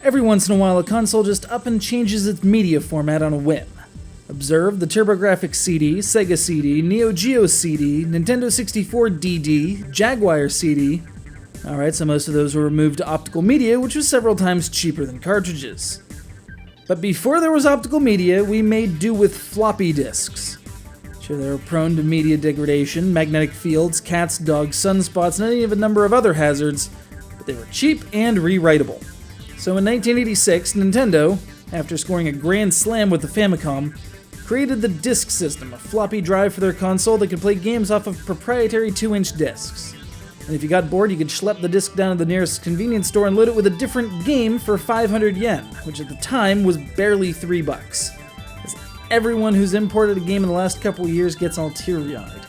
Every once in a while, a console just up and changes its media format on a whim. Observe the TurboGrafx CD, Sega CD, Neo Geo CD, Nintendo 64 DD, Jaguar CD. Alright, so most of those were removed to optical media, which was several times cheaper than cartridges. But before there was optical media, we made do with floppy disks. Sure, they were prone to media degradation, magnetic fields, cats, dogs, sunspots, and any of a number of other hazards, but they were cheap and rewritable. So in 1986, Nintendo, after scoring a grand slam with the Famicom, created the Disk System, a floppy drive for their console that could play games off of proprietary 2-inch discs. And if you got bored, you could schlep the disc down to the nearest convenience store and load it with a different game for 500 yen, which at the time was barely $3. As everyone who's imported a game in the last couple of years gets all teary-eyed.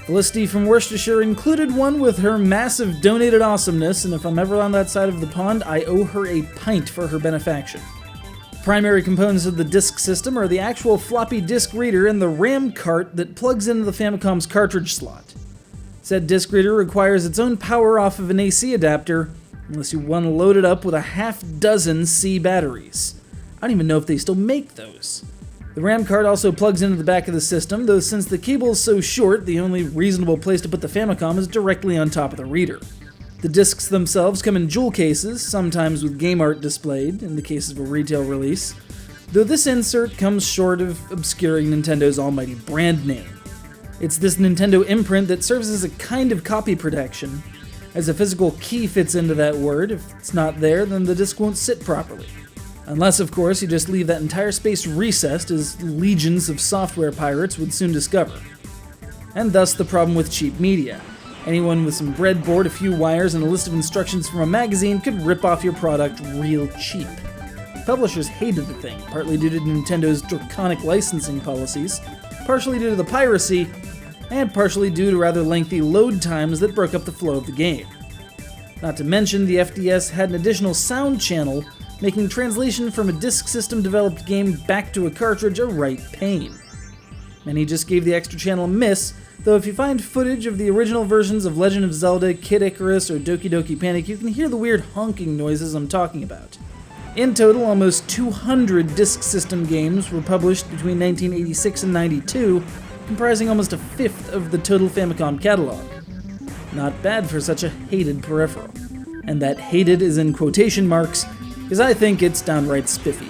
Felicity from Worcestershire included one with her massive donated awesomeness, and if I'm ever on that side of the pond, I owe her a pint for her benefaction. Primary components of the disk system are the actual floppy disk reader and the RAM cart that plugs into the Famicom's cartridge slot. Said disk reader requires its own power off of an AC adapter, unless you want to load it up with a half-dozen C batteries. I don't even know if they still make those. The RAM card also plugs into the back of the system, though since the cable is so short, the only reasonable place to put the Famicom is directly on top of the reader. The discs themselves come in jewel cases, sometimes with game art displayed, in the case of a retail release, though this insert comes short of obscuring Nintendo's almighty brand name. It's this Nintendo imprint that serves as a kind of copy protection, as a physical key fits into that word. If it's not there, then the disc won't sit properly. Unless, of course, you just leave that entire space recessed, as legions of software pirates would soon discover. And thus the problem with cheap media. Anyone with some breadboard, a few wires, and a list of instructions from a magazine could rip off your product real cheap. Publishers hated the thing, partly due to Nintendo's draconic licensing policies, partially due to the piracy, and partially due to rather lengthy load times that broke up the flow of the game. Not to mention, the FDS had an additional sound channel, making translation from a disk system-developed game back to a cartridge a right pain. Many just gave the extra channel a miss, though if you find footage of the original versions of Legend of Zelda, Kid Icarus, or Doki Doki Panic, you can hear the weird honking noises I'm talking about. In total, almost 200 disk system games were published between 1986 and 92, comprising almost a fifth of the total Famicom catalog. Not bad for such a hated peripheral. And that hated is in quotation marks, because I think it's downright spiffy.